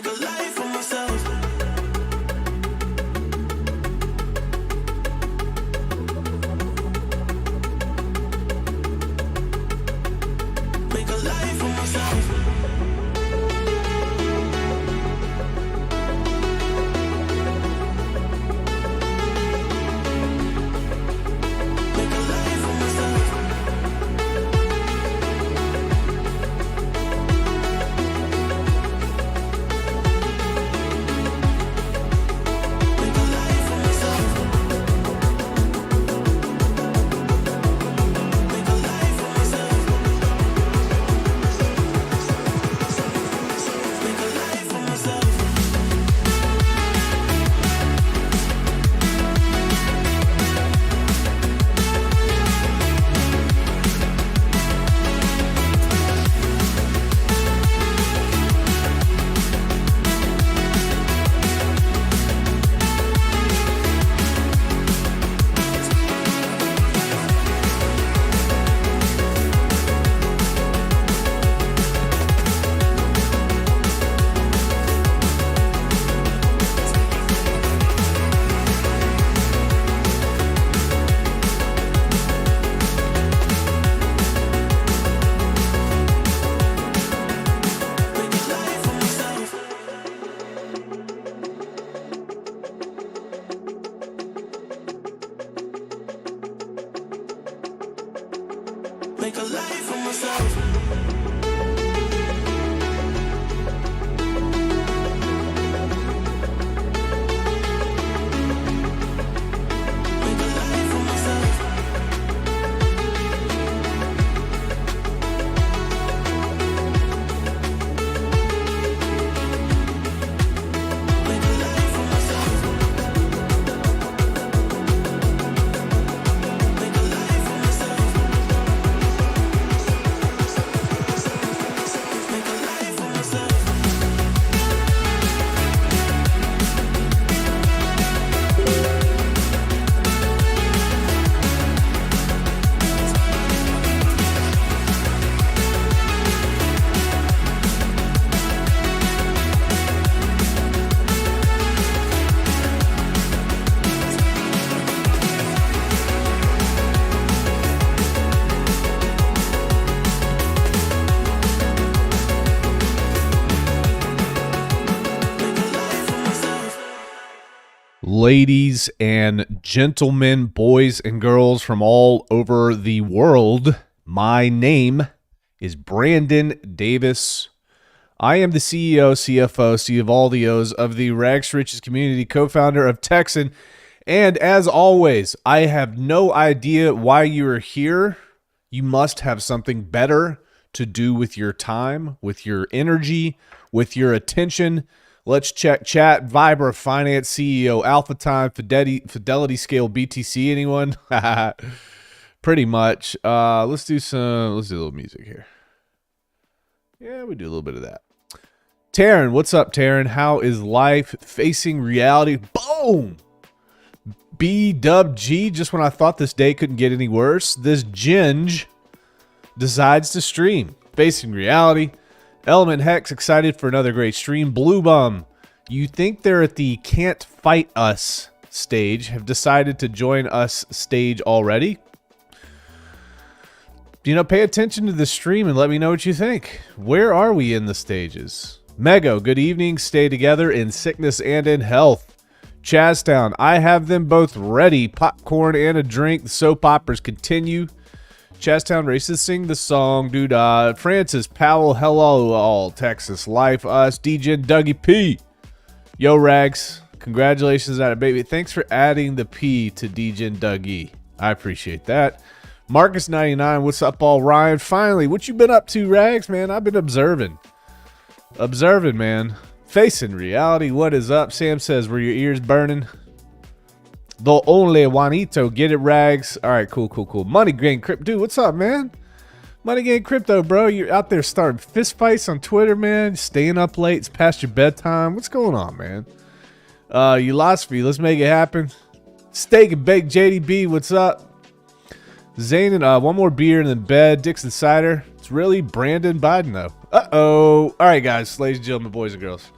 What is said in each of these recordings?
Make a life for myself. Make a life for myself. Make a life for myself. Make a life for myself. Make a life for myself. Make a life for myself. Make a life for myself. Make a life for myself. Make a life for myself. Make a life for myself. Make a life for myself. Make a life for myself. Make a life for myself. Ladies and gentlemen, boys and girls from all over the world, my name is Brandon Davis. I am the CEO, CFO, C of all the O's of the Rags to Riches community, co-founder of Texan. And as always, I have no idea why you are here. You must have something better to do with your time, with your energy, with your attention. Let's check chat. Vibra Finance CEO, Alpha Time, Fidelity Scale BTC. Anyone? Pretty much. Let's do a little music here. Yeah, we do a little bit of that. Taryn, what's up, Taryn? How is life? Facing reality. Boom! BWG, just when I thought this day couldn't get any worse, this Ginge decides to stream. Facing reality. Element Hex, excited for another great stream. Blue Bum, you think they're at the can't fight us stage, have decided to join us stage already? Pay attention to the stream and let me know what you think. Where are we in the stages? Mego, good evening. Stay together in sickness and in health. Chaztown, I have them both ready. Popcorn and a drink. The soap operas continue. Chaztown Races, sing the song, dude. Francis Powell, hello all. Texas Life, us. DJ Dougie P. Yo, Rags. Congratulations on it, baby. Thanks for adding the P to DJ and Dougie. I appreciate that. Marcus99, what's up, all? Ryan, finally, what you been up to, Rags, man? I've been observing. Observing, man. Facing reality, what is up? Sam says, were your ears burning? The only Juanito, get it, Rags. All right, cool. Money Gain Crypto, dude, what's up, man? Money Gain Crypto, bro. You're out there starting fist fights on Twitter, man. Staying up late, it's past your bedtime. What's going on, man? Philosophy, let's make it happen. Steak and Bake JDB, what's up? Zane and one more beer and then bed. Dixon Cider. It's really Brandon Biden, though. Uh-oh. All right, guys, ladies and gentlemen, boys and girls.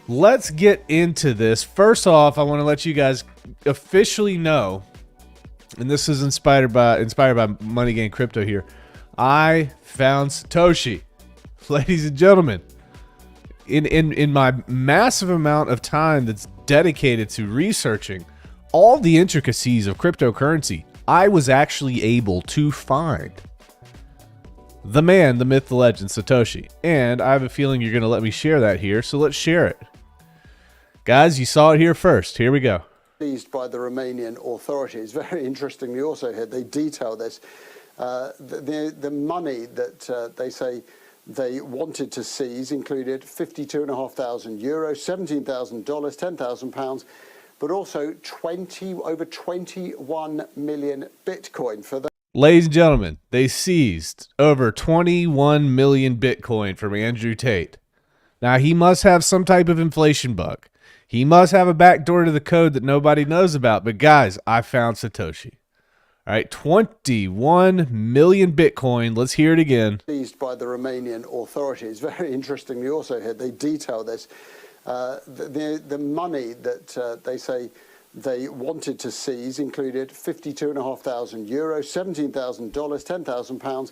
Let's get into this. First off, I want to let you guys officially know, and this is inspired by Money Game Crypto here. I found Satoshi. Ladies and gentlemen, in my massive amount of time that's dedicated to researching all the intricacies of cryptocurrency, I was actually able to find the man, the myth, the legend, Satoshi. And I have a feeling you're going to let me share that here, so let's share it. Guys, you saw it here first. Here we go. Seized by the Romanian authorities. Very interestingly also here, they detail this. The money that they say they wanted to seize included €52,500, $17,000, £10,000, but also over 21 million Bitcoin for that. Ladies and gentlemen, they seized over 21 million Bitcoin from Andrew Tate. Now, he must have some type of inflation bug. He must have a backdoor to the code that nobody knows about. But guys, I found Satoshi. All right, 21 million Bitcoin. Let's hear it again. Seized by the Romanian authorities. Very interestingly also here, they detail this. The money that they say they wanted to seize included €52,500, $17,000, £10,000,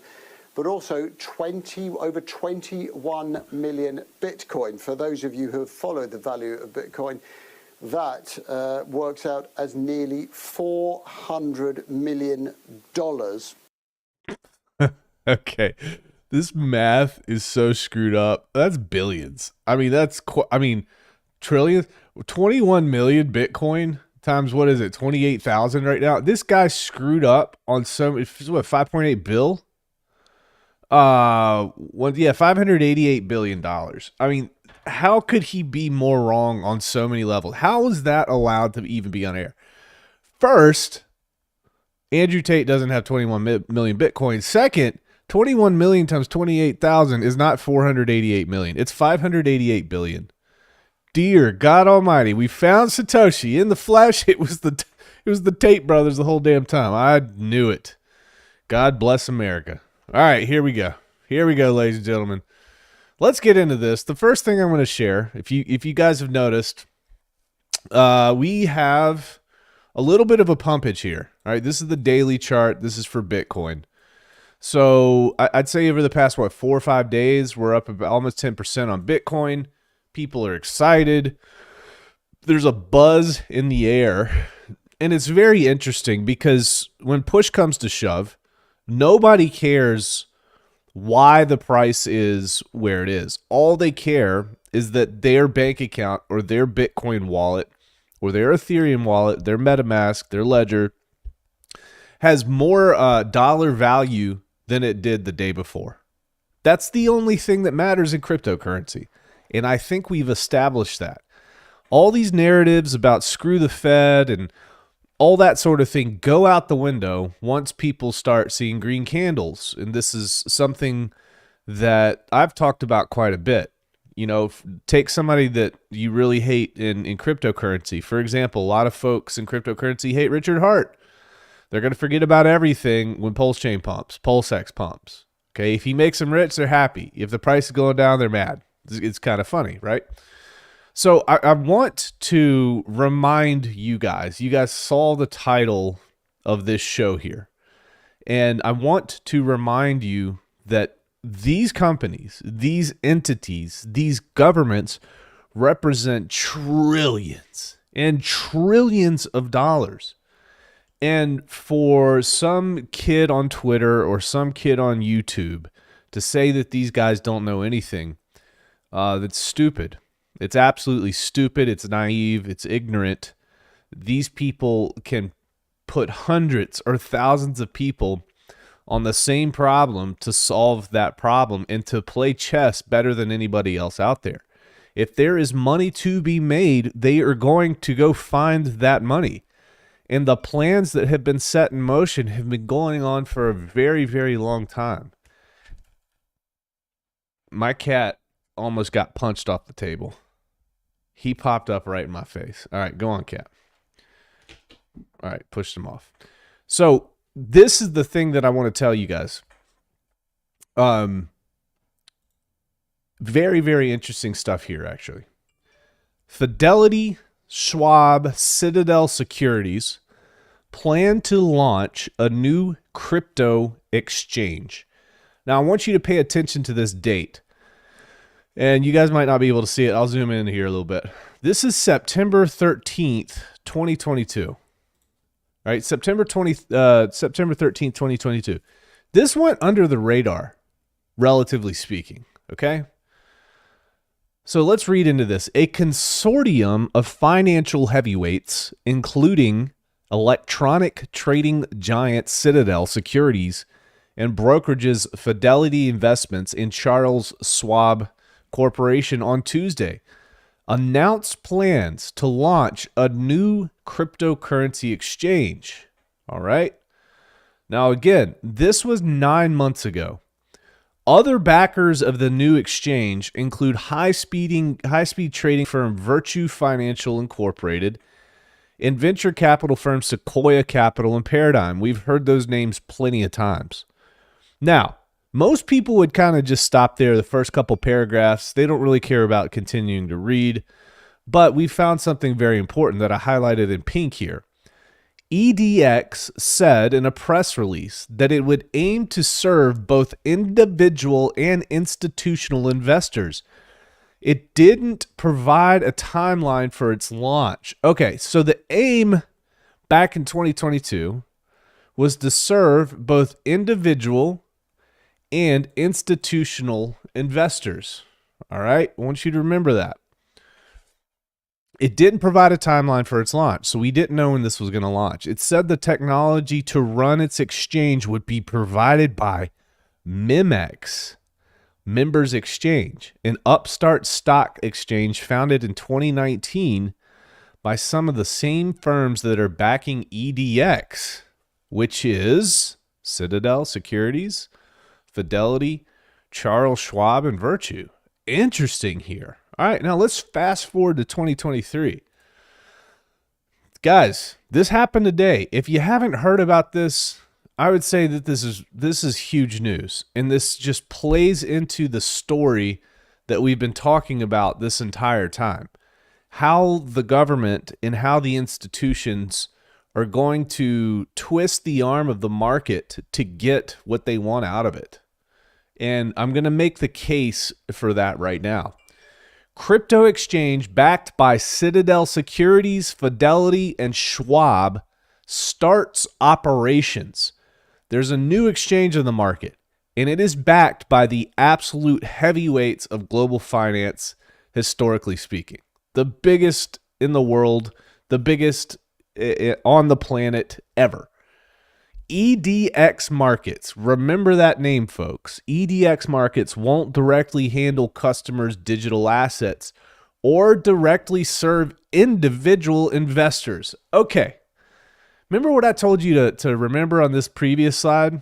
but also over 21 million Bitcoin. For those of you who have followed the value of Bitcoin, that works out as nearly $400 million. Okay, this math is so screwed up. That's billions. I mean, trillions. 21 million Bitcoin times, what is it, 28,000 right now? This guy screwed up on some, what, 5.8 bill? $588 billion. I mean, how could he be more wrong on so many levels? How is that allowed to even be on air? First, Andrew Tate doesn't have 21 million Bitcoin. Second, 21 million times 28,000 is not 488 million. It's 588 billion. Dear God Almighty, we found Satoshi in the flesh. It was the Tate brothers the whole damn time. I knew it. God bless America. All right, here we go. Here we go, ladies and gentlemen. Let's get into this. The first thing I'm going to share, if you guys have noticed, we have a little bit of a pumpage here. All right, this is the daily chart. This is for Bitcoin. So I'd say over the past, 4 or 5 days, we're up about almost 10% on Bitcoin. People are excited. There's a buzz in the air. And it's very interesting because when push comes to shove, nobody cares why the price is where it is. All they care is that their bank account or their Bitcoin wallet or their Ethereum wallet, their MetaMask, their Ledger has more dollar value than it did the day before. That's the only thing that matters in cryptocurrency. And I think we've established that. All these narratives about screw the Fed and all that sort of thing go out the window once people start seeing green candles. And this is something that I've talked about quite a bit. You know, take somebody that you really hate in cryptocurrency. For example, a lot of folks in cryptocurrency hate Richard Hart. They're going to forget about everything when PulseChain pumps, PulseX pumps. Okay, if he makes them rich, they're happy. If the price is going down, they're mad. It's kind of funny, right? So I want to remind you guys saw the title of this show here. And I want to remind you that these companies, these entities, these governments represent trillions and trillions of dollars. And for some kid on Twitter or some kid on YouTube to say that these guys don't know anything, that's stupid. It's absolutely stupid. It's naive. It's ignorant. These people can put hundreds or thousands of people on the same problem to solve that problem and to play chess better than anybody else out there. If there is money to be made, they are going to go find that money. And the plans that have been set in motion have been going on for a very, very long time. My cat almost got punched off the table. He popped up right in my face. All right, go on, cat. All right, pushed him off. So this is the thing that I want to tell you guys. Very, very interesting stuff here, actually. Fidelity, Schwab, Citadel Securities plan to launch a new crypto exchange. Now, I want you to pay attention to this date. And you guys might not be able to see it. I'll zoom in here a little bit. This is September 13th, 2022. All right, September 13th, 2022. This went under the radar, relatively speaking, okay? So let's read into this. A consortium of financial heavyweights, including electronic trading giant Citadel Securities and brokerages Fidelity Investments and Charles Schwab Corporation on Tuesday, announced plans to launch a new cryptocurrency exchange. All right. Now, again, this was 9 months ago. Other backers of the new exchange include high-speed trading firm Virtue Financial Incorporated and venture capital firm Sequoia Capital and Paradigm. We've heard those names plenty of times. Now, most people would kind of just stop there, the first couple paragraphs. They don't really care about continuing to read, but we found something very important that I highlighted in pink here. EDX said in a press release that it would aim to serve both individual and institutional investors. It didn't provide a timeline for its launch. Okay, so the aim back in 2022 was to serve both individual and institutional investors. All right, I want you to remember that. It didn't provide a timeline for its launch, so we didn't know when this was going to launch. It said the technology to run its exchange would be provided by MEMX, Members Exchange, an upstart stock exchange founded in 2019 by some of the same firms that are backing EDX, which is Citadel Securities, Fidelity, Charles Schwab, and Virtue. Interesting here. All right, now let's fast forward to 2023. Guys, this happened today. If you haven't heard about this, I would say that this is huge news, and this just plays into the story that we've been talking about this entire time. How the government and how the institutions are going to twist the arm of the market to get what they want out of it. And I'm going to make the case for that right now. Crypto exchange backed by Citadel Securities, Fidelity, and Schwab starts operations. There's a new exchange in the market, and it is backed by the absolute heavyweights of global finance, historically speaking. The biggest in the world, the biggest on the planet ever. EDX Markets. Remember that name, folks. EDX Markets won't directly handle customers' digital assets or directly serve individual investors. Okay. Remember what I told you to remember on this previous slide?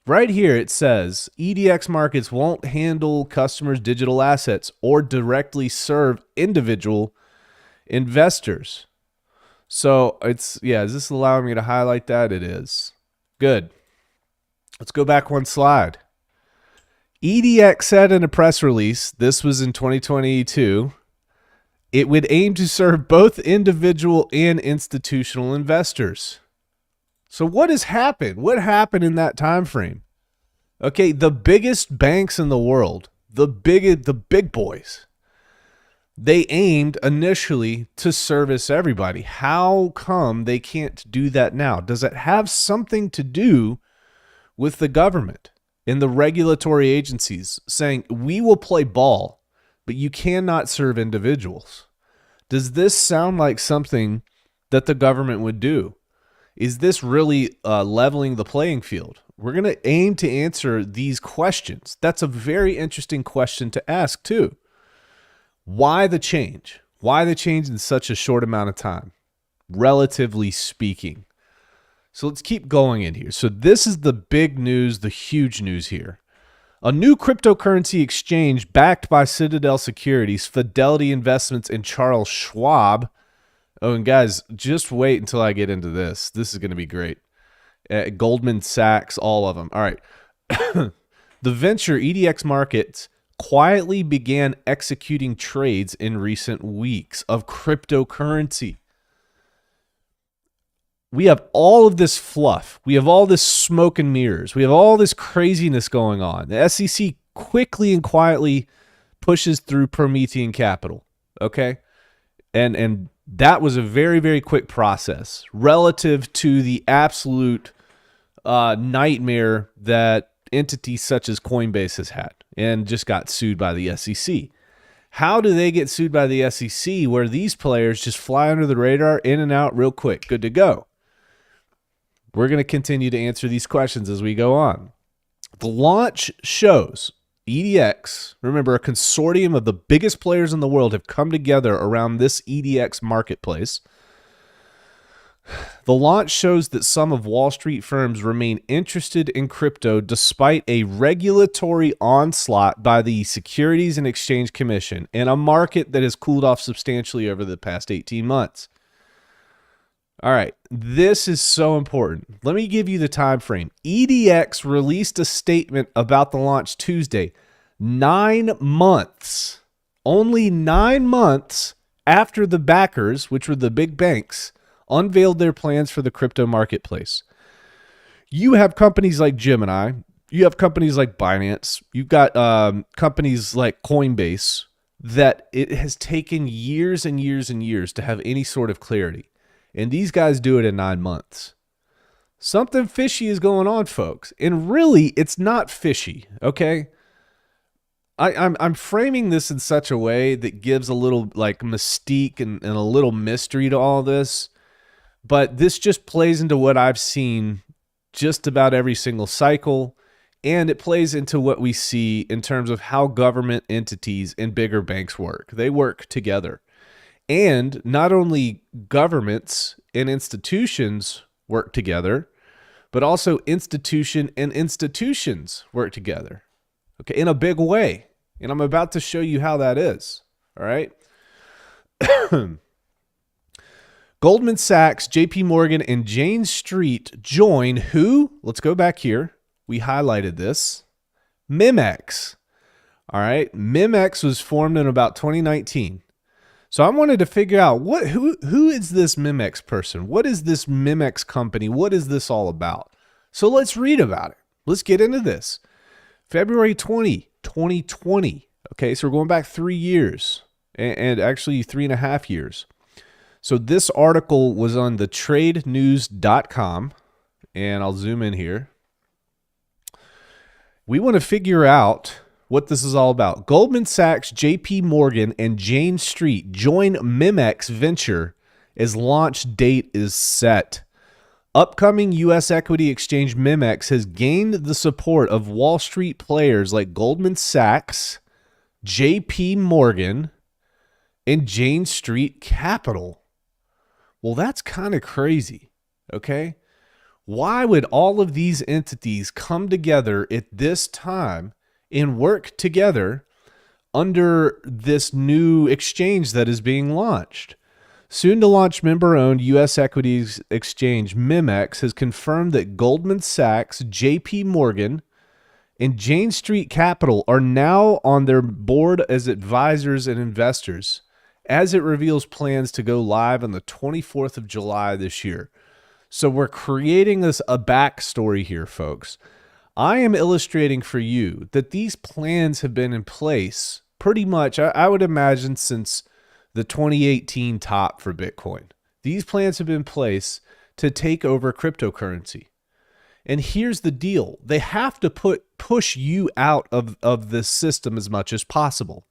Right here it says EDX Markets won't handle customers' digital assets or directly serve individual investors. So is this allowing me to highlight that? It is. Good. Let's go back one slide. EDX said in a press release, this was in 2022, it would aim to serve both individual and institutional investors. So what has happened? What happened in that time frame? Okay, the biggest banks in the world, the big boys, they aimed initially to service everybody. How come they can't do that now? Does it have something to do with the government and the regulatory agencies saying, we will play ball, but you cannot serve individuals? Does this sound like something that the government would do? Is this really leveling the playing field? We're going to aim to answer these questions. That's a very interesting question to ask too. Why the change? Why the change in such a short amount of time, relatively speaking? So let's keep going in here. So this is the big news, the huge news here. A new cryptocurrency exchange backed by Citadel Securities, Fidelity Investments, and Charles Schwab. Oh, and guys, just wait until I get into this. This is going to be great. Goldman Sachs, all of them. All right. The venture EDX Markets quietly began executing trades in recent weeks of cryptocurrency. We have all of this fluff. We have all this smoke and mirrors. We have all this craziness going on. The SEC quickly and quietly pushes through Promethean capital, okay? And that was a very, very quick process relative to the absolute nightmare that entities such as Coinbase has had and just got sued by the SEC. How do they get sued by the SEC where these players just fly under the radar, in and out real quick, good to go? We're going to continue to answer these questions as we go on. The launch shows EDX, remember, a consortium of the biggest players in the world have come together around this EDX marketplace. The launch shows that some of Wall Street firms remain interested in crypto despite a regulatory onslaught by the Securities and Exchange Commission in a market that has cooled off substantially over the past 18 months. All right, this is so important. Let me give you the time frame. EDX released a statement about the launch Tuesday, 9 months, only 9 months after the backers, which were the big banks, unveiled their plans for the crypto marketplace. You have companies like Gemini, you have companies like Binance, you've got companies like Coinbase that it has taken years and years and years to have any sort of clarity. And these guys do it in 9 months. Something fishy is going on, folks. And really, it's not fishy, okay? I'm framing this in such a way that gives a little like mystique and a little mystery to all this. But this just plays into what I've seen just about every single cycle. And it plays into what we see in terms of how government entities and bigger banks work. They work together. And not only governments and institutions work together, but also institution and institutions work together, okay, in a big way. And I'm about to show you how that is, all right? Goldman Sachs, JP Morgan, and Jane Street join who? Let's go back here. We highlighted this. Memex, all right? Memex was formed in about 2019. So I wanted to figure out who is this Memex person? What is this Memex company? What is this all about? So let's read about it. Let's get into this. February 2020. Okay, so we're going back 3 years and actually 3.5 years. So this article was on the tradenews.com, and I'll zoom in here. We want to figure out what this is all about. Goldman Sachs, JP Morgan, and Jane Street join Memex venture as launch date is set. Upcoming U.S. equity exchange Memex has gained the support of Wall Street players like Goldman Sachs, JP Morgan, and Jane Street Capital. Well, that's kind of crazy, okay? Why would all of these entities come together at this time and work together under this new exchange that is being launched? Soon to launch member-owned U.S. equities exchange Memex has confirmed that Goldman Sachs, JP Morgan, and Jane Street Capital are now on their board as advisors and investors as it reveals plans to go live on the 24th of July this year. So we're creating a backstory here, folks. I am illustrating for you that these plans have been in place pretty much, I would imagine, since the 2018 top for Bitcoin. These plans have been in place to take over cryptocurrency. And here's the deal. They have to push you out of this system as much as possible.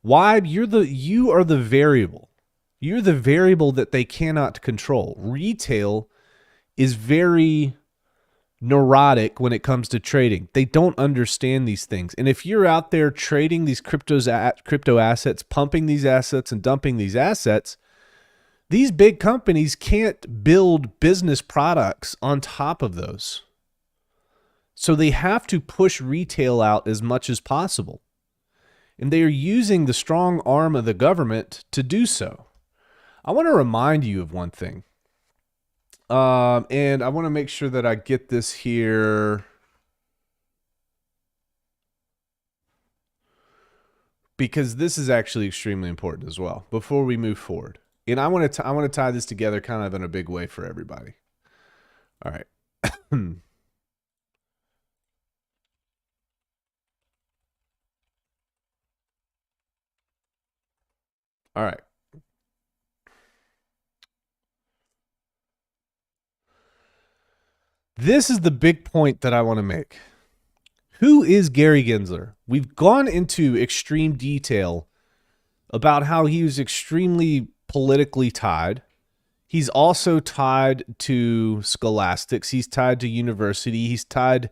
Why? You are the variable. You're the variable that they cannot control. Retail is very neurotic when it comes to trading. They don't understand these things. And if you're out there trading these crypto assets, pumping these assets and dumping these assets, these big companies can't build business products on top of those. So they have to push retail out as much as possible. And they are using the strong arm of the government to do so. I want to remind you of one thing. And I want to make sure that I get this here. because this is actually extremely important as well before we move forward. And I want to tie this together kind of in a big way for everybody. All right. All right. This is the big point that I want to make. Who is Gary Gensler? We've gone into extreme detail about how he was extremely politically tied. He's also tied to scholastics. He's tied to university. He's tied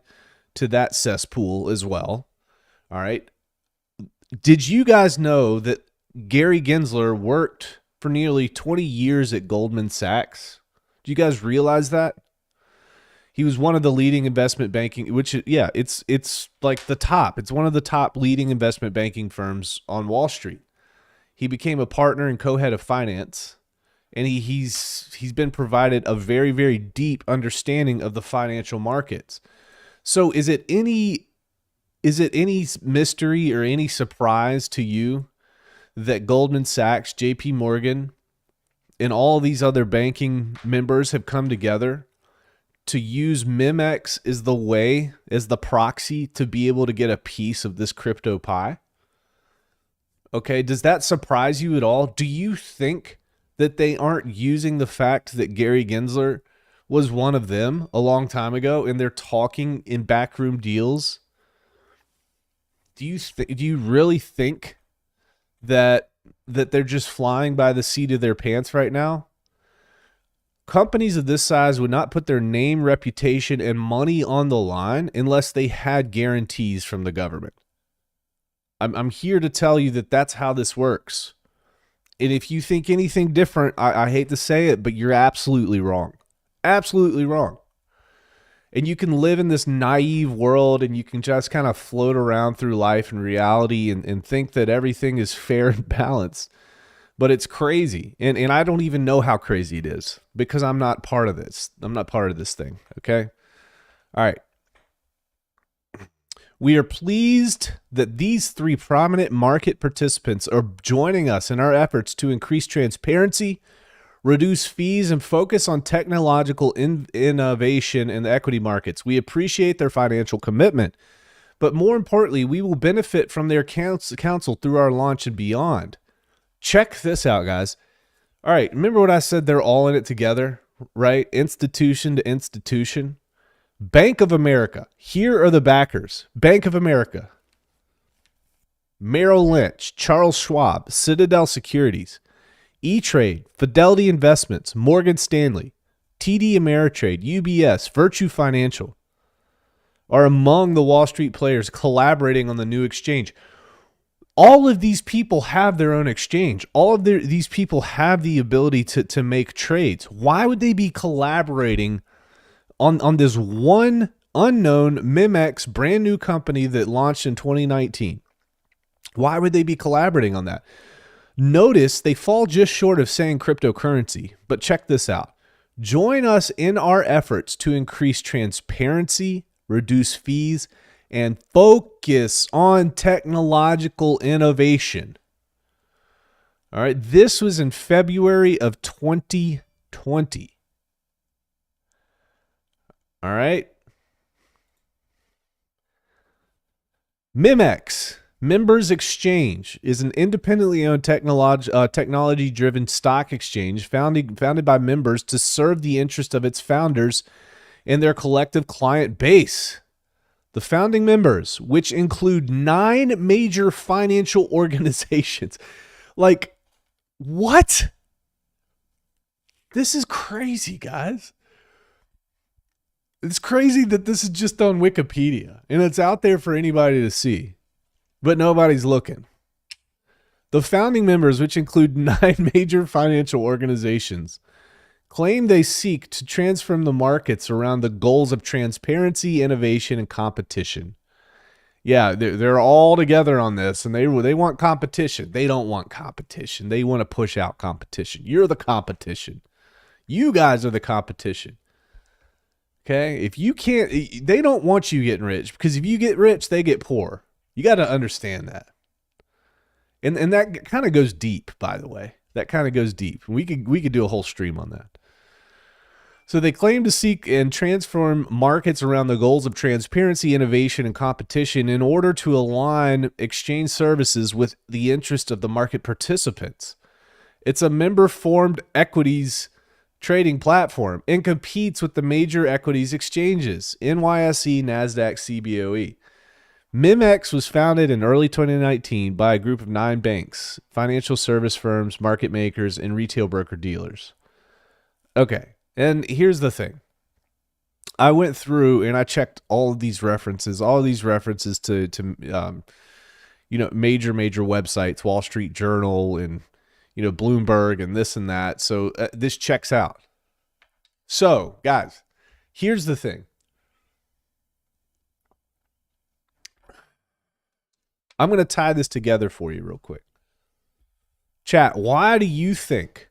to that cesspool as well. All right. Did you guys know that Gary Gensler worked for nearly 20 years at Goldman Sachs? Do you guys realize that? He was one of the leading investment banking, which, yeah, it's like the top. It's one of the top leading investment banking firms on Wall Street. He became a partner and co-head of finance, and he's been provided a very, very deep understanding of the financial markets. So is it any mystery or any surprise to you that Goldman Sachs, JP Morgan, and all these other banking members have come together to use Memex as the way, as the proxy to be able to get a piece of this crypto pie? Okay, does that surprise you at all? Do you think that they aren't using the fact that Gary Gensler was one of them a long time ago and they're talking in backroom deals? Do you really think that they're just flying by the seat of their pants right now? Companies of this size would not put their name, reputation, and money on the line unless they had guarantees from the government. I'm here to tell you that that's how this works. And if you think anything different, I hate to say it, but you're absolutely wrong. Absolutely wrong. And you can live in this naive world and you can just kind of float around through life and reality and think that everything is fair and balanced. But it's crazy. And I don't even know how crazy it is because I'm not part of this. I'm not part of this thing. Okay. All right. We are pleased that these three prominent market participants are joining us in our efforts to increase transparency, reduce fees, and focus on technological innovation in the equity markets. We appreciate their financial commitment, but more importantly, we will benefit from their counsel through our launch and beyond. Check this out, guys. All right, remember what I said? They're all in it together, right? Institution to institution. Bank of America. Here are the backers. Bank of America, Merrill Lynch, Charles Schwab, Citadel Securities, E-Trade, Fidelity Investments, Morgan Stanley, TD Ameritrade, UBS, Virtue Financial are among the Wall Street players collaborating on the new exchange. All of these people have their own exchange. All of these people have the ability to make trades. Why would they be collaborating on this one unknown Memex brand new company that launched in 2019? Why would they be collaborating on that? Notice they fall just short of saying cryptocurrency, but check this out. Join us in our efforts to increase transparency, reduce fees, and focus on technological innovation. All right, this was in February of 2020. All right. Memex, Members Exchange, is an independently owned technology-driven stock exchange founded by members to serve the interest of its founders and their collective client base. The founding members, which include 9 major financial organizations. Like, what? This is crazy, guys. It's crazy that this is just on Wikipedia and it's out there for anybody to see, but nobody's looking. The founding members, which include 9 major financial organizations, claim they seek to transform the markets around the goals of transparency, innovation, and competition. Yeah, they're all together on this, and they want competition. They don't want competition. They want to push out competition. You're the competition. You guys are the competition. Okay? If you can't, they don't want you getting rich, because if you get rich, they get poor. You got to understand that. And that kind of goes deep, by the way. That kind of goes deep. We could do a whole stream on that. So they claim to seek and transform markets around the goals of transparency, innovation, and competition in order to align exchange services with the interest of the market participants. It's a member-formed equities trading platform and competes with the major equities exchanges, NYSE, NASDAQ, CBOE. MEMX was founded in early 2019 by a group of 9 banks, financial service firms, market makers, and retail broker-dealers. Okay. And here's the thing. I went through and I checked all of these references to major websites, Wall Street Journal and, Bloomberg and this and that. So this checks out. So guys, here's the thing. I'm going to tie this together for you real quick. Chat, why do you think...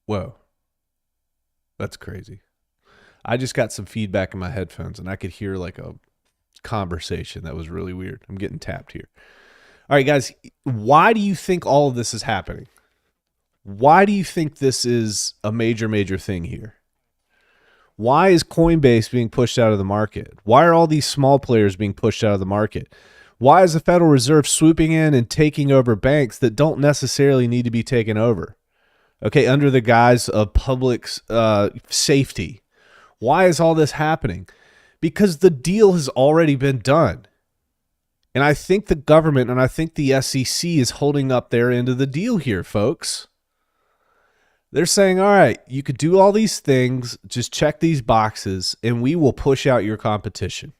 Whoa, that's crazy. I just got some feedback in my headphones and I could hear like a conversation that was really weird. I'm getting tapped here. All right, guys, why do you think all of this is happening? Why do you think this is a major thing here? Why is Coinbase being pushed out of the market? Why are all these small players being pushed out of the market? Why is the Federal Reserve swooping in and taking over banks that don't necessarily need to be taken over? Okay, under the guise of public safety. Why is all this happening? Because the deal has already been done. And I think the government and I think the SEC is holding up their end of the deal here, folks. They're saying, all right, you could do all these things, just check these boxes, and we will push out your competition.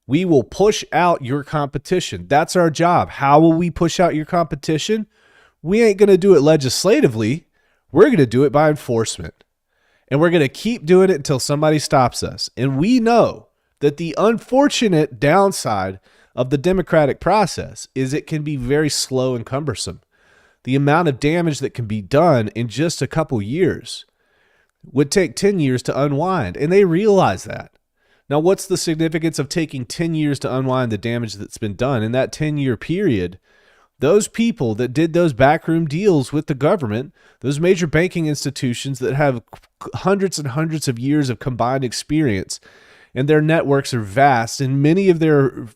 We will push out your competition. That's our job. How will we push out your competition? We ain't going to do it legislatively. We're going to do it by enforcement. And we're going to keep doing it until somebody stops us. And we know that the unfortunate downside of the democratic process is it can be very slow and cumbersome. The amount of damage that can be done in just a couple years would take 10 years to unwind. And they realize that. Now, what's the significance of taking 10 years to unwind the damage that's been done? In that 10-year period, those people that did those backroom deals with the government, those major banking institutions that have hundreds and hundreds of years of combined experience, and their networks are vast, and many of their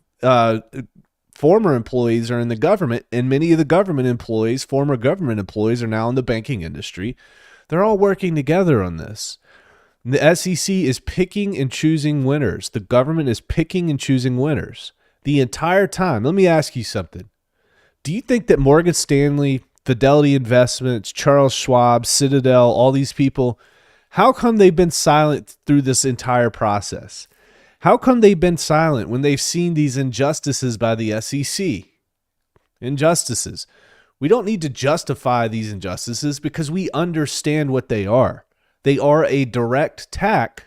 former employees are in the government, and many of the government employees, former government employees, are now in the banking industry. They're all working together on this. The SEC is picking and choosing winners. The government is picking and choosing winners the entire time. Let me ask you something. Do you think that Morgan Stanley, Fidelity Investments, Charles Schwab, Citadel, all these people, how come they've been silent through this entire process? How come they've been silent when they've seen these injustices by the SEC? Injustices. We don't need to justify these injustices because we understand what they are. They are a direct attack.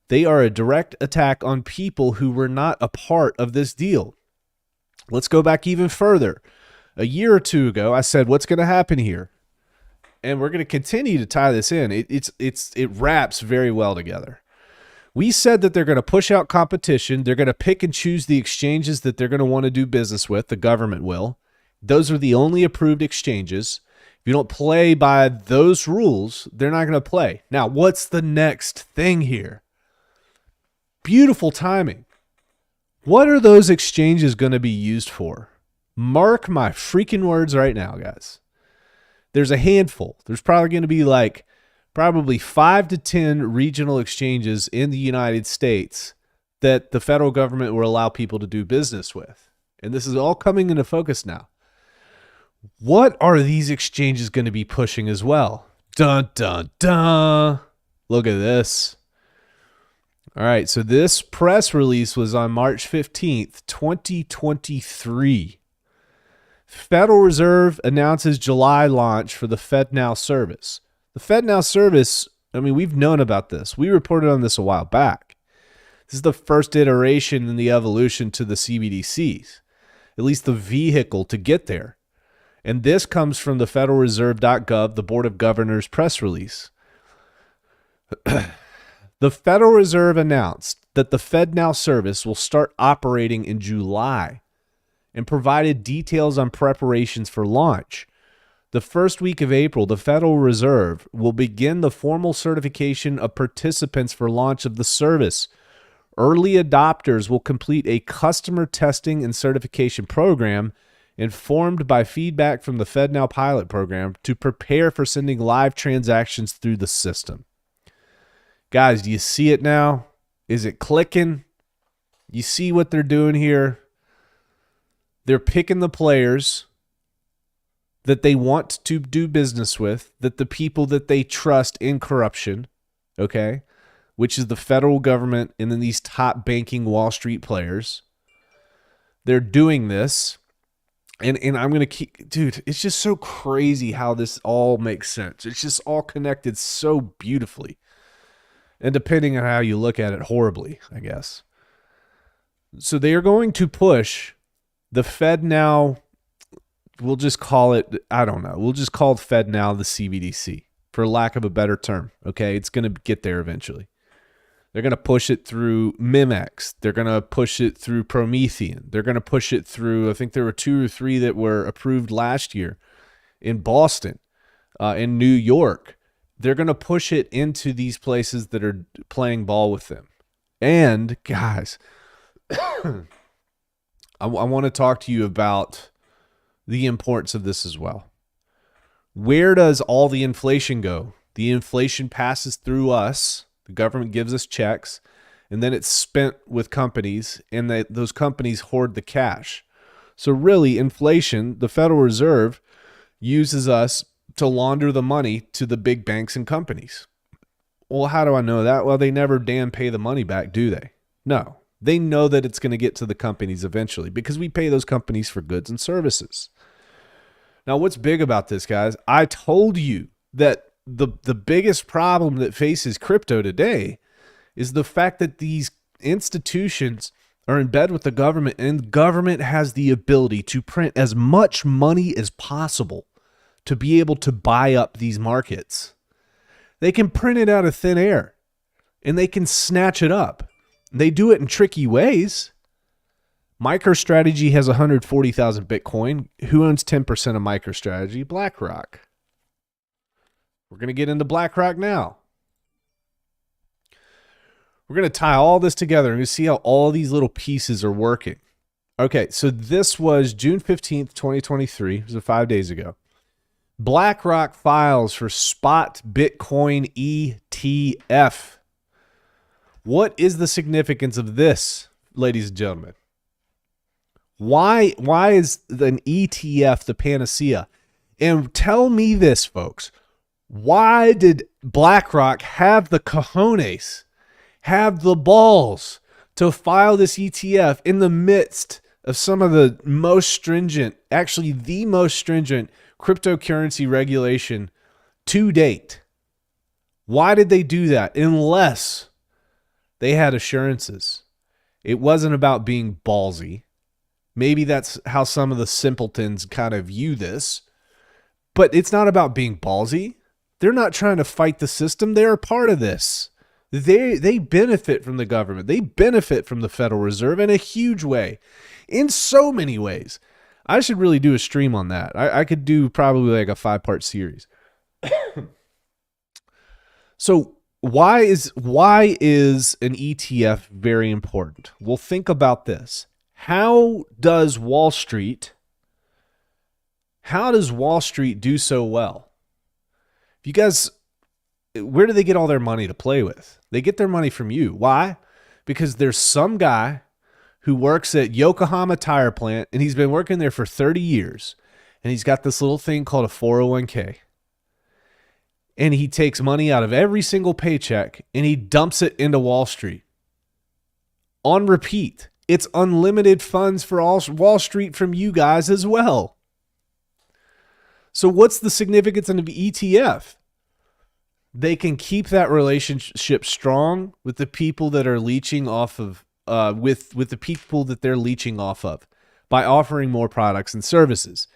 They are a direct attack on people who were not a part of this deal. Let's go back even further. A year or two ago, I said, what's going to happen here? And we're going to continue to tie this in. It wraps very well together. We said that they're going to push out competition. They're going to pick and choose the exchanges that they're going to want to do business with. The government will. Those are the only approved exchanges. If you don't play by those rules, they're not going to play. Now, what's the next thing here? Beautiful timing. What are those exchanges going to be used for? Mark my freaking words right now, guys. There's a handful. There's probably going to be probably 5 to 10 regional exchanges in the United States that the federal government will allow people to do business with. And this is all coming into focus now. What are these exchanges going to be pushing as well? Dun, dun, dun. Look at this. All right, so this press release was on March 15th, 2023. Federal Reserve announces July launch for the FedNow service. The FedNow service, we've known about this. We reported on this a while back. This is the first iteration in the evolution to the CBDCs, at least the vehicle to get there. And this comes from the FederalReserve.gov, the Board of Governors press release. The Federal Reserve announced that the FedNow service will start operating in July and provided details on preparations for launch. The first week of April, the Federal Reserve will begin the formal certification of participants for launch of the service. Early adopters will complete a customer testing and certification program informed by feedback from the FedNow pilot program to prepare for sending live transactions through the system. Guys, do you see it now? Is it clicking? You see what they're doing here? They're picking the players that they want to do business with, that the people that they trust in corruption, okay, which is the federal government and then these top banking Wall Street players. They're doing this. And I'm going to keep, dude, it's just so crazy how this all makes sense. It's just all connected so beautifully. And depending on how you look at it, horribly, I guess. So they are going to push the FedNow, we'll just call it, I don't know, we'll just call it FedNow the CBDC, for lack of a better term, okay? It's going to get there eventually. They're going to push it through Mimex. They're going to push it through Promethean. They're going to push it through, I think there were 2 or 3 that were approved last year in Boston, in New York. They're going to push it into these places that are playing ball with them. And, guys, I want to talk to you about the importance of this as well. Where does all the inflation go? The inflation passes through us. The government gives us checks, and then it's spent with companies, and those companies hoard the cash. So really, inflation, the Federal Reserve uses us to launder the money to the big banks and companies. Well, how do I know that? Well, they never damn pay the money back, do they? No. They know that it's going to get to the companies eventually because we pay those companies for goods and services. Now, what's big about this, guys? I told you that the biggest problem that faces crypto today is the fact that these institutions are in bed with the government, and the government has the ability to print as much money as possible to be able to buy up these markets. They can print it out of thin air, and they can snatch it up. They do it in tricky ways. MicroStrategy has 140,000 Bitcoin. Who owns 10% of MicroStrategy? BlackRock. We're going to get into BlackRock now. We're going to tie all this together and see how all these little pieces are working. Okay, so this was June 15th, 2023. It was 5 days ago. BlackRock files for spot Bitcoin ETF. What is the significance of this, ladies and gentlemen? Why is an ETF the panacea? And tell me this, folks. Why did BlackRock have the cojones, have the balls to file this ETF in the midst of some of the most stringent, actually the most stringent cryptocurrency regulation to date? Why did they do that? Unless they had assurances. It wasn't about being ballsy. Maybe that's how some of the simpletons kind of view this. But it's not about being ballsy. They're not trying to fight the system. They're a part of this. They benefit from the government. They benefit from the Federal Reserve in a huge way. In so many ways. I should really do a stream on that. I could do probably like a 5-part series. So why is an ETF very important? Well, think about this. How does Wall Street do so well? If you guys, where do they get all their money to play with? They get their money from you. Why? Because there's some guy who works at Yokohama Tire Plant, and he's been working there for 30 years, and he's got this little thing called a 401k. And he takes money out of every single paycheck, and he dumps it into Wall Street. On repeat. It's unlimited funds for all Wall Street from you guys as well. So what's the significance of an ETF? They can keep that relationship strong with the people that are leeching off of, with the people that they're leeching off of by offering more products and services.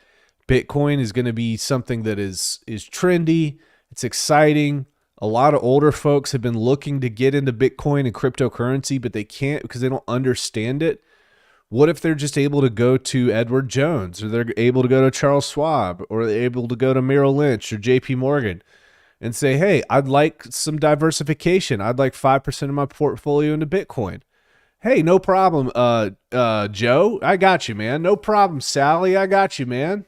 Bitcoin is going to be something that is trendy. It's exciting. A lot of older folks have been looking to get into Bitcoin and cryptocurrency, but they can't because they don't understand it. What if they're just able to go to Edward Jones, or they're able to go to Charles Schwab, or they're able to go to Merrill Lynch or JP Morgan and say, hey, I'd like some diversification. I'd like 5% of my portfolio into Bitcoin. Hey, no problem, Joe. I got you, man. No problem, Sally. I got you, man.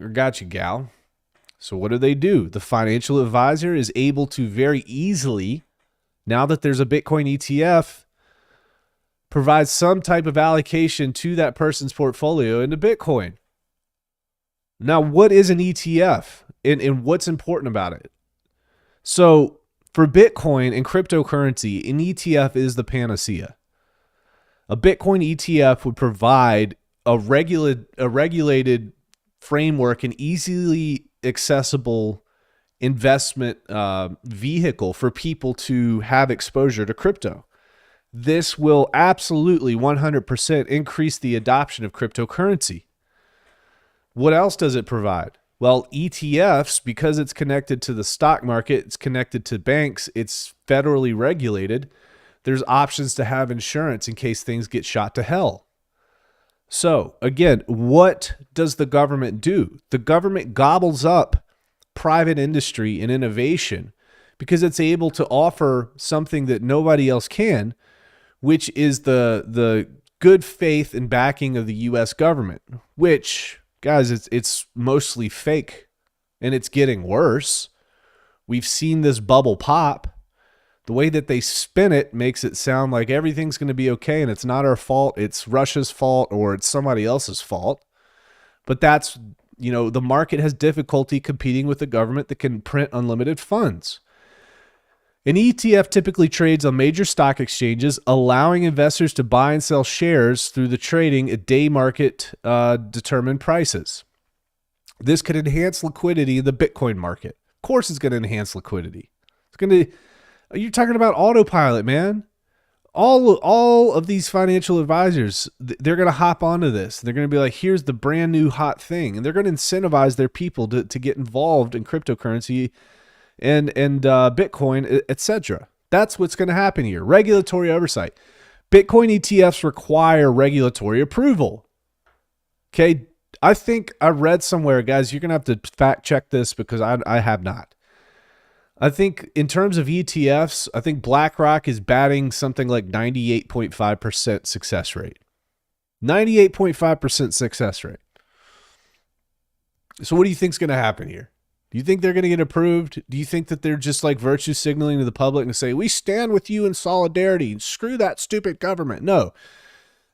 Or got you, gal. So what do? The financial advisor is able to very easily, now that there's a Bitcoin ETF, provide some type of allocation to that person's portfolio into Bitcoin. Now, what is an ETF and what's important about it? So for Bitcoin and cryptocurrency, an ETF is the panacea. A Bitcoin ETF would provide a regulated framework and easily accessible investment vehicle for people to have exposure to crypto. This will absolutely 100% increase the adoption of cryptocurrency. What else does it provide? Well, ETFs, because it's connected to the stock market, it's connected to banks, it's federally regulated, there's options to have insurance in case things get shot to hell. So, again, what does the government do? The government gobbles up private industry and innovation because it's able to offer something that nobody else can, which is the good faith and backing of the U.S. government, which, guys, it's mostly fake, and it's getting worse. We've seen this bubble pop. The way that they spin it makes it sound like everything's going to be okay, and it's not our fault, it's Russia's fault, or it's somebody else's fault. But that's, the market has difficulty competing with a government that can print unlimited funds. An ETF typically trades on major stock exchanges, allowing investors to buy and sell shares through the trading at day market determined prices. This could enhance liquidity in the Bitcoin market. Of course, it's going to enhance liquidity. You're talking about autopilot, man. All of these financial advisors, they're going to hop onto this. They're going to be like, here's the brand new hot thing. And they're going to incentivize their people to get involved in cryptocurrency and Bitcoin, etc. That's what's going to happen here. Regulatory oversight. Bitcoin ETFs require regulatory approval. Okay, I think I read somewhere, guys, you're going to have to fact check this because I have not. I think in terms of ETFs, I think BlackRock is batting something like 98.5% success rate. 98.5% success rate. So what do you think is going to happen here? Do you think they're going to get approved? Do you think that they're just like virtue signaling to the public and say, we stand with you in solidarity, screw that stupid government? No,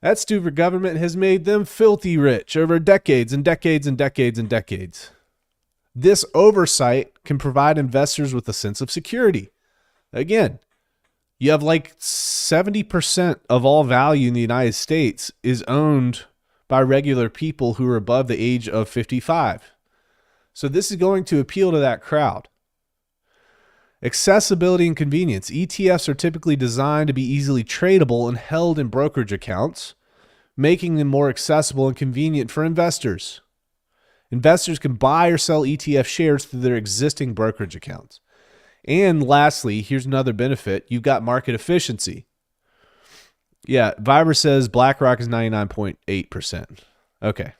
that stupid government has made them filthy rich over decades and decades and decades and decades. This oversight can provide investors with a sense of security. Again, you have like 70% of all value in the United States is owned by regular people who are above the age of 55. So this is going to appeal to that crowd. Accessibility and convenience. ETFs are typically designed to be easily tradable and held in brokerage accounts, making them more accessible and convenient for investors. Investors can buy or sell ETF shares through their existing brokerage accounts. And lastly, here's another benefit. You've got market efficiency. Yeah, Viber says BlackRock is 99.8%. Okay.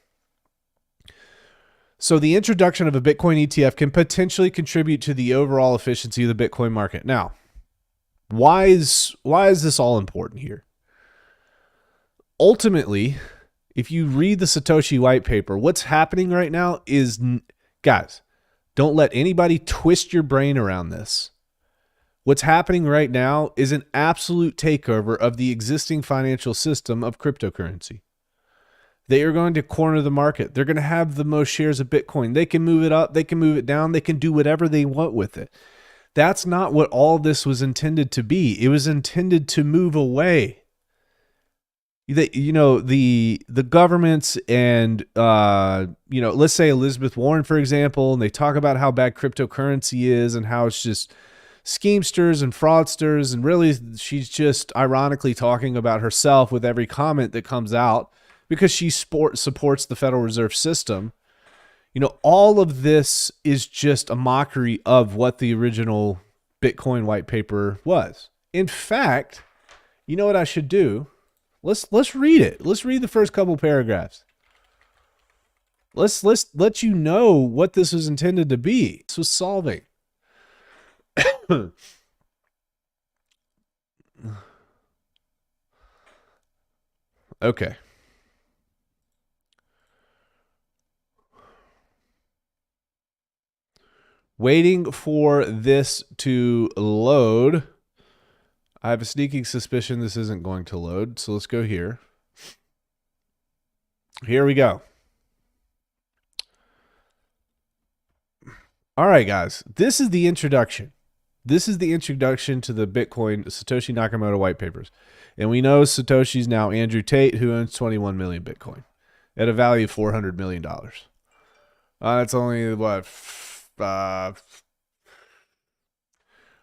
So the introduction of a Bitcoin ETF can potentially contribute to the overall efficiency of the Bitcoin market. Now, why is this all important here? Ultimately, if you read the Satoshi white paper, what's happening right now is, guys, don't let anybody twist your brain around this. What's happening right now is an absolute takeover of the existing financial system of cryptocurrency. They are going to corner the market. They're going to have the most shares of Bitcoin. They can move it up. They can move it down. They can do whatever they want with it. That's not what all this was intended to be. It was intended to move away. The governments and, let's say Elizabeth Warren, for example, and they talk about how bad cryptocurrency is and how it's just schemesters and fraudsters. And really, she's just ironically talking about herself with every comment that comes out because she supports the Federal Reserve System. All of this is just a mockery of what the original Bitcoin white paper was. In fact, you know what I should do? Let's read it. Let's read the first couple paragraphs. Let's let you know what this was intended to be. This was solving. Okay. Waiting for this to load. I have a sneaking suspicion this isn't going to load, so let's go here. Here we go. All right, guys. This is the introduction. This is the introduction to the Bitcoin Satoshi Nakamoto white papers. And we know Satoshi's now Andrew Tate, who owns 21 million Bitcoin at a value of $400 million. That's only, what, I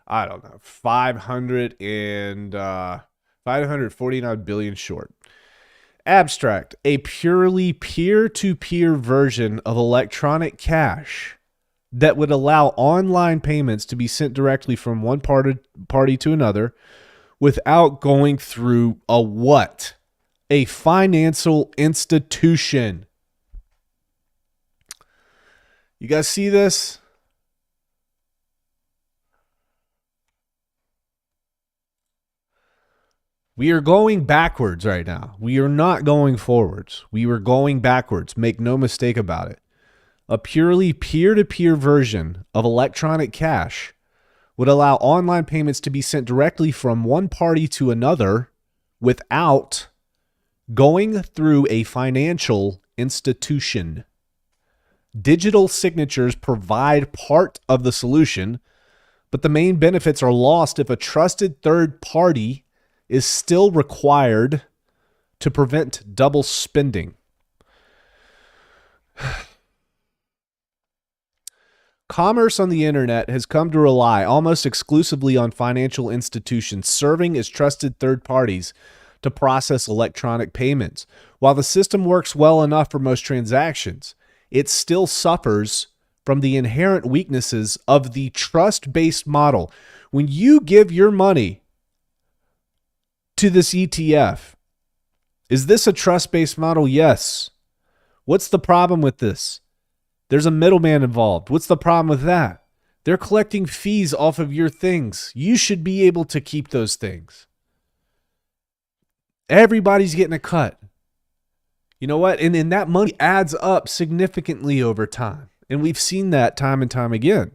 don't know, 549 billion short. Abstract, a purely peer-to-peer version of electronic cash that would allow online payments to be sent directly from one party to another without going through a what? A financial institution. You guys see this? We are going backwards right now. We are not going forwards. We are going backwards. Make no mistake about it. A purely peer-to-peer version of electronic cash would allow online payments to be sent directly from one party to another without going through a financial institution. Digital signatures provide part of the solution, but the main benefits are lost if a trusted third party is still required to prevent double spending. Commerce on the internet has come to rely almost exclusively on financial institutions serving as trusted third parties to process electronic payments. While the system works well enough for most transactions, it still suffers from the inherent weaknesses of the trust-based model. When you give your money to this ETF, is this a trust-based model? Yes. What's the problem with this? There's a middleman involved. What's the problem with that? They're collecting fees off of your things. You should be able to keep those things. Everybody's getting a cut. You know what? And that money adds up significantly over time. And we've seen that time and time again.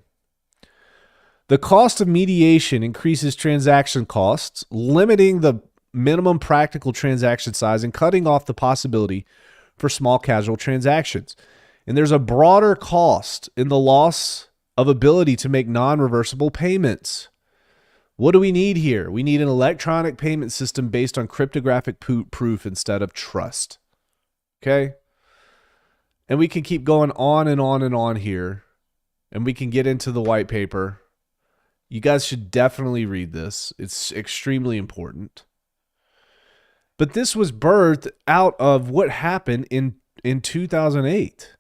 The cost of mediation increases transaction costs, limiting the minimum practical transaction size and cutting off the possibility for small casual transactions. And there's a broader cost in the loss of ability to make non-reversible payments. What do we need here? We need an electronic payment system based on cryptographic proof instead of trust. Okay? And we can keep going on and on and on here. And we can get into the white paper. You guys should definitely read this. It's extremely important. But this was birthed out of what happened in 2008.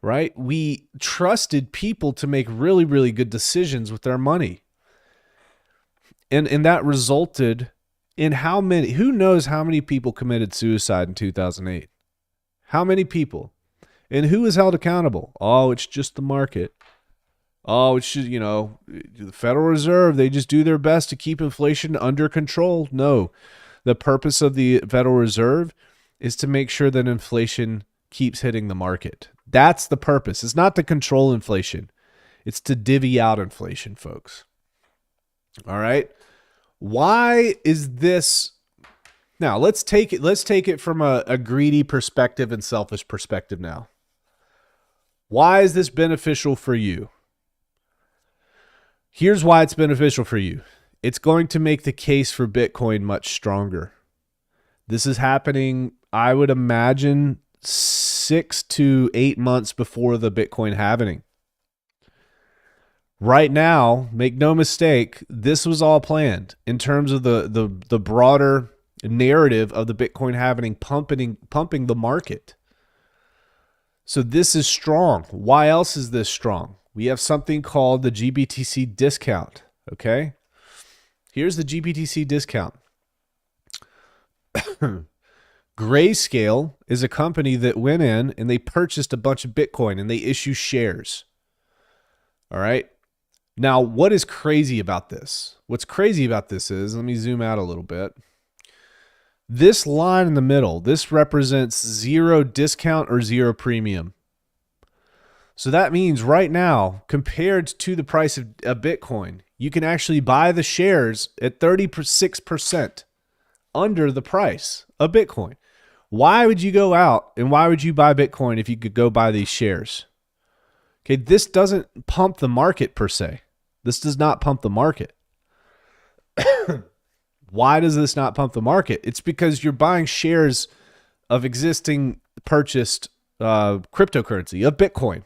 Right? We trusted people to make really, really good decisions with their money. And that resulted in who knows how many people committed suicide in 2008? How many people? And who is held accountable? Oh, it's just the market. Oh, it's just, the Federal Reserve, they just do their best to keep inflation under control. No, the purpose of the Federal Reserve is to make sure that inflation keeps hitting the market. That's the purpose. It's not to control inflation. It's to divvy out inflation, folks. All right. Why is this? Now, let's take it from a greedy perspective and selfish perspective now. Why is this beneficial for you? Here's why it's beneficial for you. It's going to make the case for Bitcoin much stronger. This is happening, I would imagine, 6 to 8 months before the Bitcoin halving. Right now, make no mistake, this was all planned in terms of the broader narrative of the Bitcoin halving pumping the market. So this is strong. Why else is this strong? We have something called the GBTC discount, okay? Here's the GBTC discount. Grayscale is a company that went in and they purchased a bunch of Bitcoin and they issue shares. All right. Now, what is crazy about this? What's crazy about this is, let me zoom out a little bit. This line in the middle, this represents 0 discount or 0 premium. So that means right now, compared to the price of Bitcoin, you can actually buy the shares at 36% under the price of Bitcoin. Why would you go out and why would you buy Bitcoin if you could go buy these shares? Okay, this doesn't pump the market per se. This does not pump the market. Why does this not pump the market? It's because you're buying shares of existing purchased cryptocurrency, of Bitcoin.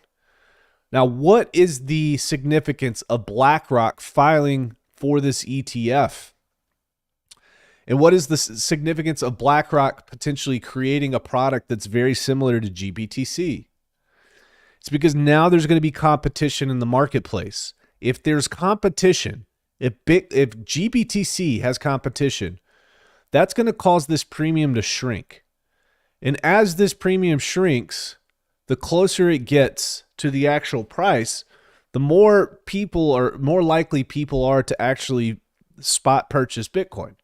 Now, what is the significance of BlackRock filing for this ETF? And what is the significance of BlackRock potentially creating a product that's very similar to GBTC? It's because now there's going to be competition in the marketplace. If there's competition, if GBTC has competition, that's going to cause this premium to shrink. And as this premium shrinks, the closer it gets to the actual price, the more likely people are to actually spot purchase Bitcoin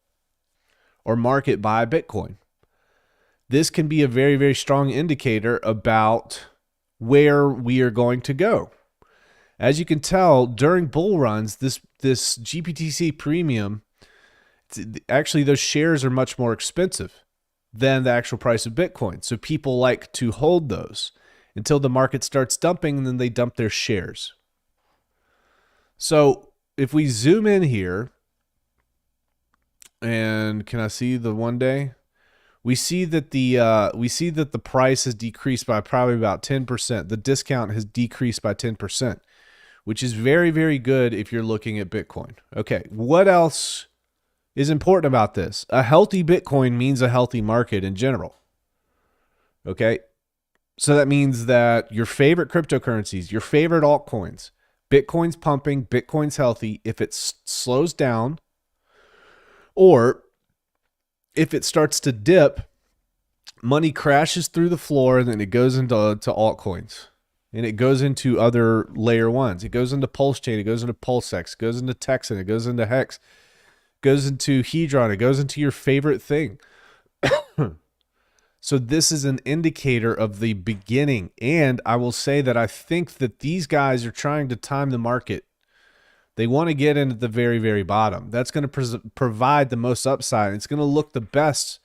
or market buy Bitcoin. This can be a very, very strong indicator about where we are going to go. As you can tell, during bull runs, this GBTC premium, actually those shares are much more expensive than the actual price of Bitcoin. So people like to hold those until the market starts dumping, and then they dump their shares. So if we zoom in here, and can I see the 1 day? We see that the price has decreased by probably about 10%. The discount has decreased by 10%, which is very, very good if you're looking at Bitcoin. Okay, what else is important about this? A healthy Bitcoin means a healthy market in general. Okay, so that means that your favorite cryptocurrencies, your favorite altcoins, Bitcoin's pumping, Bitcoin's healthy. If it slows down or if it starts to dip, money crashes through the floor and then it goes into altcoins. And it goes into other layer ones. It goes into Pulse Chain. It goes into PulseX. It goes into Texan. It goes into Hex. It goes into Hedron. It goes into your favorite thing. So this is an indicator of the beginning. And I will say that I think that these guys are trying to time the market. They want to get into the very, very bottom. That's going to provide the most upside. It's going to look the best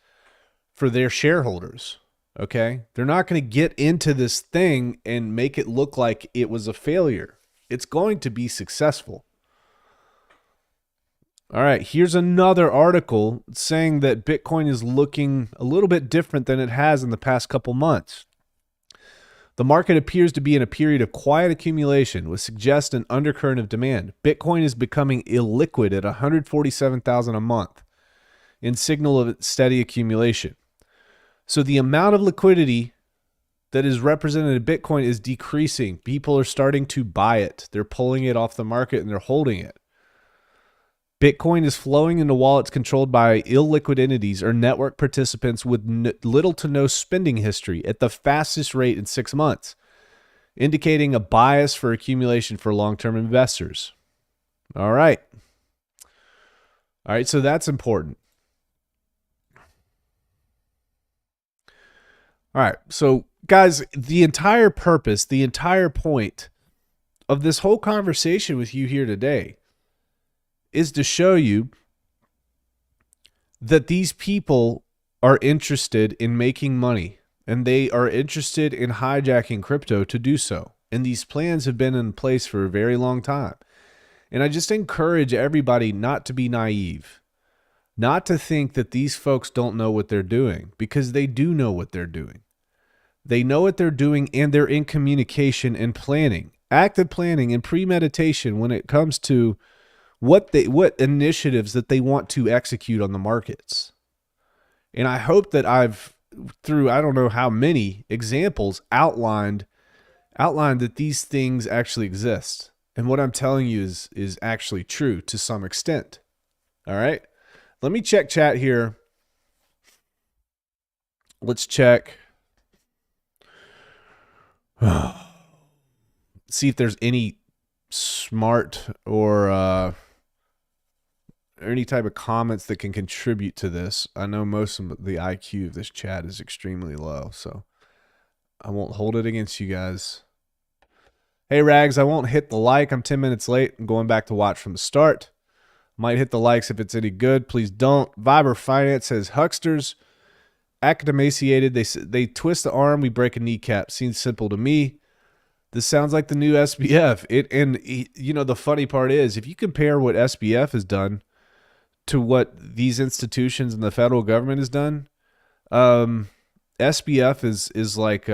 for their shareholders. Okay? They're not going to get into this thing and make it look like it was a failure. It's going to be successful. All right, here's another article saying that Bitcoin is looking a little bit different than it has in the past couple months. The market appears to be in a period of quiet accumulation, which suggests an undercurrent of demand. Bitcoin is becoming illiquid at $147,000 a month, in signal of steady accumulation. So the amount of liquidity that is represented in Bitcoin is decreasing. People are starting to buy it. They're pulling it off the market and they're holding it. Bitcoin is flowing into wallets controlled by illiquid entities or network participants with little to no spending history at the fastest rate in 6 months, indicating a bias for accumulation for long-term investors. All right. All right, so that's important. All right, so guys, the entire purpose, the entire point of this whole conversation with you here today is to show you that these people are interested in making money and they are interested in hijacking crypto to do so. And these plans have been in place for a very long time. And I just encourage everybody not to be naive, not to think that these folks don't know what they're doing, because they do know what they're doing. They know what they're doing, and they're in communication and planning, active planning and premeditation when it comes to what initiatives that they want to execute on the markets. And I hope that I've through I don't know how many examples, outlined that these things actually exist. And what I'm telling you is actually true to some extent. All right. Let me check chat here. Let's check. See if there's any smart or any type of comments that can contribute to this. I know most of the IQ of this chat is extremely low, so I won't hold it against you guys. Hey, Rags, I won't hit the like. I'm 10 minutes late. I'm going back to watch from the start. Might hit the likes if it's any good. Please don't. Viber Finance says, Hucksters, academaciated. They twist the arm, we break a kneecap. Seems simple to me. This sounds like the new SBF. The funny part is, if you compare what SBF has done to what these institutions and the federal government has done, SBF is like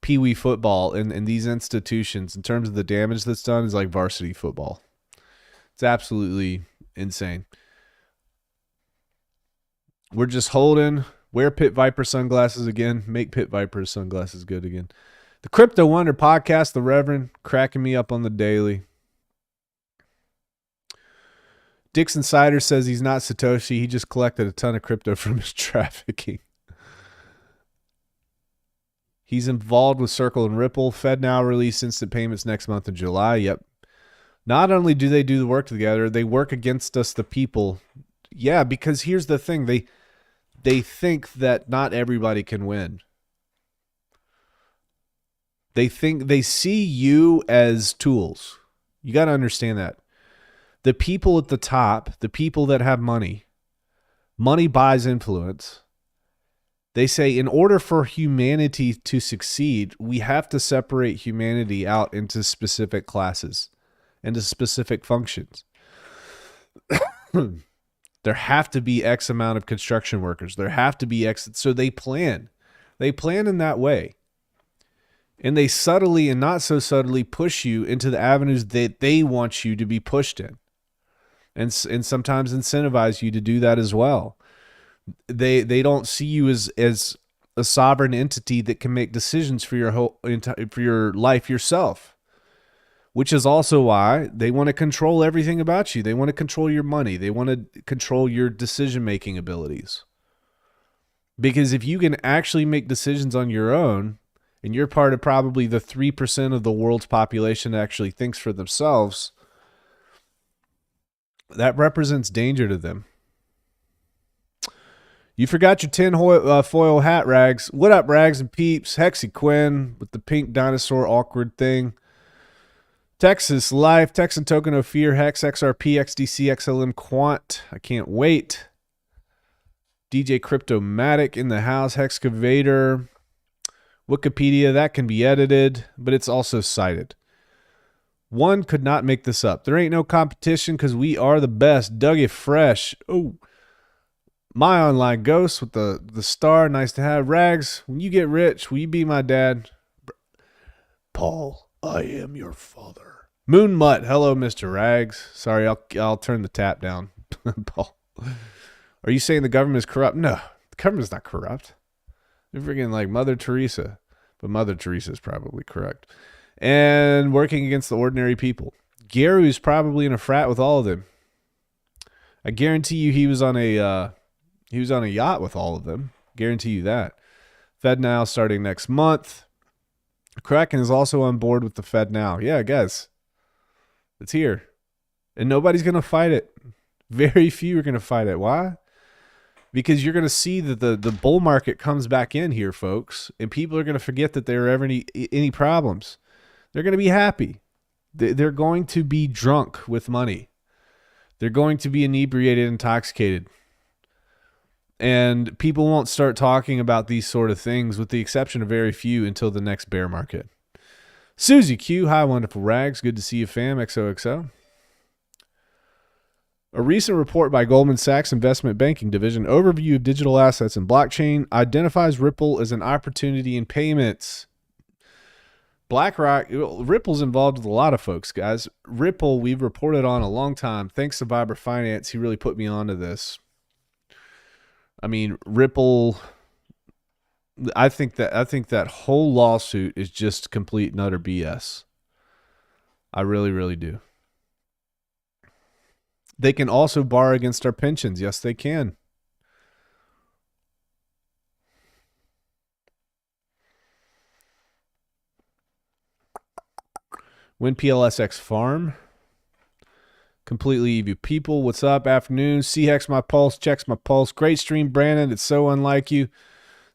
pee-wee football in these institutions in terms of the damage that's done is like varsity football. It's absolutely insane. We're just holding. Wear Pit Viper sunglasses again. Make Pit Viper sunglasses good again. The Crypto Wonder Podcast, the Reverend, cracking me up on the daily. Dixon Sider says he's not Satoshi. He just collected a ton of crypto from his trafficking. He's involved with Circle and Ripple. FedNow release instant payments next month in July. Yep. Not only do they do the work together, they work against us, the people. Yeah, because here's the thing. They think that not everybody can win. They see you as tools. You got to understand that. The people at the top, the people that have money buys influence. They say in order for humanity to succeed, we have to separate humanity out into specific classes, into specific functions. There have to be X amount of construction workers. There have to be X. So they plan. They plan in that way. And they subtly and not so subtly push you into the avenues that they want you to be pushed in. And sometimes incentivize you to do that as well. They don't see you as a sovereign entity that can make decisions for your life yourself. Which is also why they want to control everything about you. They want to control your money. They want to control your decision-making abilities. Because if you can actually make decisions on your own, and you're part of probably the 3% of the world's population that actually thinks for themselves, that represents danger to them. You forgot your tin foil hat, Rags. What up, Rags and peeps? Hexy Quinn with the pink dinosaur awkward thing. Texas Life, Texan Token OPHIR, Hex, XRP, XDC, XLM Quant. I can't wait. DJ Cryptomatic in the house, Hexcavator. Wikipedia, that can be edited, but it's also cited. One could not make this up. There ain't no competition because we are the best. Dougie Fresh. Oh, my online ghost with the star. Nice to have. Rags, when you get rich, will you be my dad? Paul, I am your father. Moon Mutt. Hello, Mr. Rags. Sorry, I'll turn the tap down. Paul, are you saying the government is corrupt? No, the government's not corrupt. They're freaking like Mother Teresa, but Mother Teresa is probably correct. And working against the ordinary people. Gary's probably in a frat with all of them. I guarantee you he was on a yacht with all of them. Guarantee you that. FedNow starting next month. Kraken is also on board with the FedNow. Yeah, guys. It's here. And nobody's going to fight it. Very few are going to fight it. Why? Because you're going to see that the bull market comes back in here, folks. And people are going to forget that there are ever any problems. They're going to be happy. They're going to be drunk with money. They're going to be inebriated, intoxicated. And people won't start talking about these sort of things, with the exception of very few, until the next bear market. Susie Q, hi, wonderful Rags. Good to see you, fam. XOXO. A recent report by Goldman Sachs Investment Banking Division, overview of digital assets and blockchain, identifies Ripple as an opportunity in payments. BlackRock, Ripple's involved with a lot of folks, guys. Ripple, we've reported on a long time. Thanks to Viber Finance, he really put me onto this. I mean, Ripple I think that whole lawsuit is just complete and utter BS. I really, really do. They can also bar against our pensions. Yes, they can. Win PLSX Farm. Completely EVU people. What's up? Afternoon. C-Hex my pulse. Checks my pulse. Great stream, Brandon. It's so unlike you.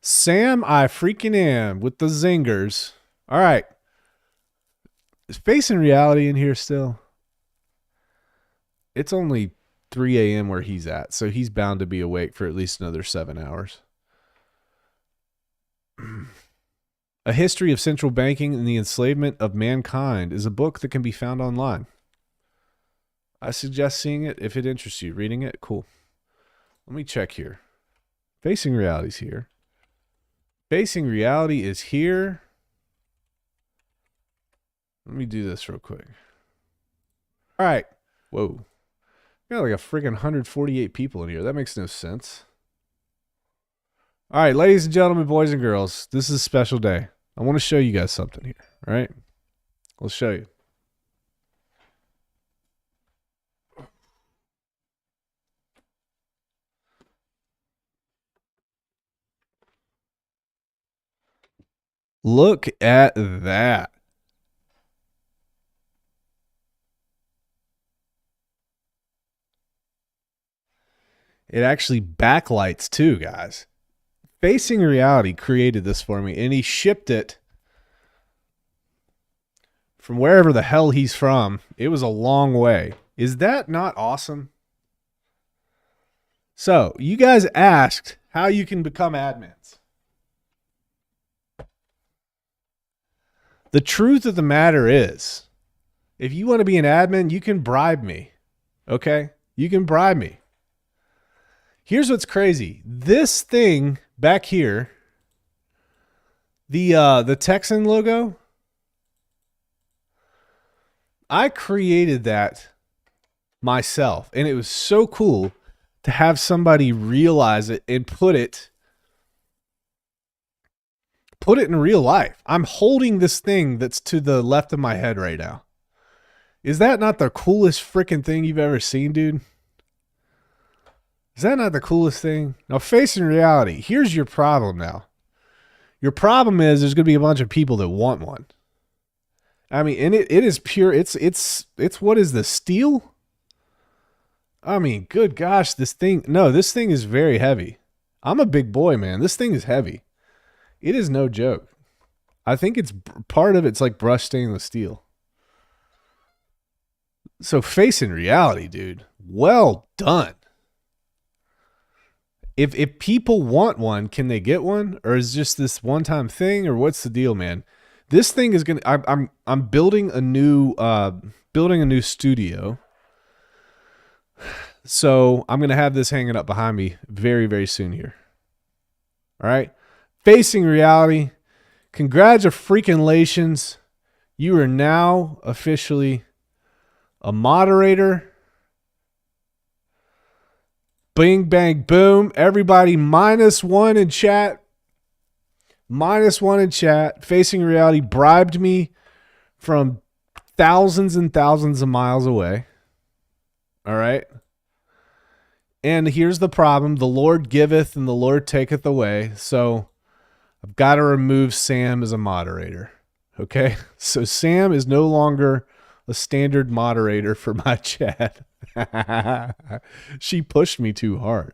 Sam, I freaking am with the zingers. All right. Is Facing Reality in here still? It's only 3 a.m. where he's at, so he's bound to be awake for at least another 7 hours. A History of Central Banking and the Enslavement of Mankind is a book that can be found online. I suggest seeing it if it interests you. Reading it, cool. Let me check here. Facing Reality's here. Facing Reality is here. Let me do this real quick. All right. Whoa. Got like a freaking 148 people in here. That makes no sense. All right, ladies and gentlemen, boys and girls, this is a special day. I want to show you guys something here. All right? I'll show you. Look at that. It actually backlights too, guys. Facing Reality created this for me, and he shipped it from wherever the hell he's from. It was a long way. Is that not awesome? So, you guys asked how you can become admins. The truth of the matter is, if you want to be an admin, you can bribe me. Okay? You can bribe me. Here's what's crazy. This thing back here, the Texan logo, I created that myself, and it was so cool to have somebody realize it and put it in real life. I'm holding this thing that's to the left of my head right now. Is that not the coolest freaking thing you've ever seen, dude? Is that not the coolest thing? Now, Facing Reality, here's your problem now. Your problem is there's going to be a bunch of people that want one. I mean, and it is pure. It's what is this, steel? I mean, good gosh, this thing is very heavy. I'm a big boy, man. This thing is heavy. It is no joke. I think it's part of it's like brushed stainless steel. So Facing Reality, dude, well done. If people want one, can they get one, or is just this one-time thing, or what's the deal, man? This thing is gonna. I'm building a new studio, so I'm gonna have this hanging up behind me very, very soon here. All right, Facing Reality, congratulations, you are now officially a moderator. Bing, bang, boom. Everybody -1 in chat. -1 in chat. Facing Reality bribed me from thousands and thousands of miles away. All right. And here's the problem. The Lord giveth and the Lord taketh away. So I've got to remove Sam as a moderator. Okay. So Sam is no longer a standard moderator for my chat. She pushed me too hard.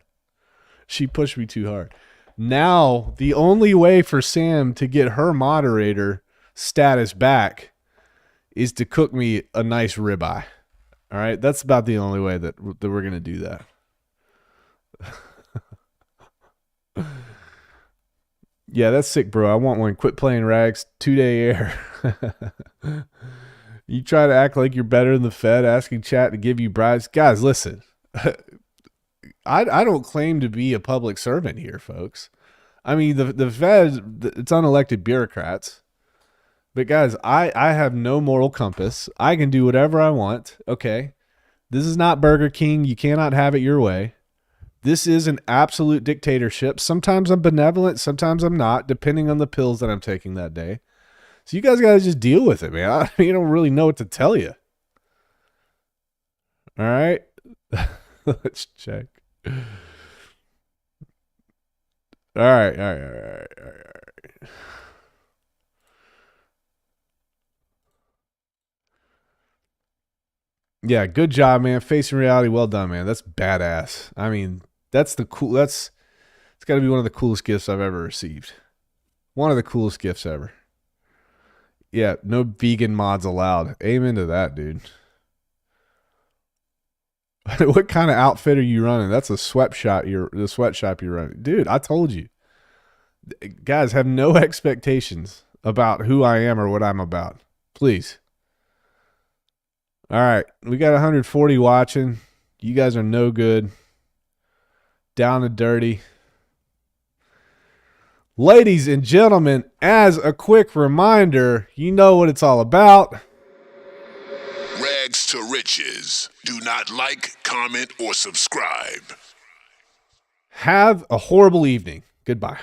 Now, the only way for Sam to get her moderator status back is to cook me a nice ribeye. All right? That's about the only way that we're going to do that. Yeah, that's sick, bro. I want one. Quit playing rags. 2-day air. You try to act like you're better than the Fed, asking chat to give you bribes. Guys, listen. I don't claim to be a public servant here, folks. I mean, the Fed, it's unelected bureaucrats. But guys, I have no moral compass. I can do whatever I want. Okay. This is not Burger King. You cannot have it your way. This is an absolute dictatorship. Sometimes I'm benevolent, sometimes I'm not, depending on the pills that I'm taking that day. So you guys got to just deal with it, man. I don't really know what to tell you. All right. Let's check. All right. Yeah, good job, man. Facing reality, well done, man. That's badass. I mean, it's got to be one of the coolest gifts I've ever received. One of the coolest gifts ever. Yeah, no vegan mods allowed. Amen to that, dude. What kind of outfit are you running? That's the sweatshop you're running. Dude, I told you. Guys, have no expectations about who I am or what I'm about. Please. All right, we got 140 watching. You guys are no good. Down and dirty. Ladies and gentlemen, as a quick reminder, you know what it's all about. Rags to riches. Do not like, comment, or subscribe. Have a horrible evening. Goodbye.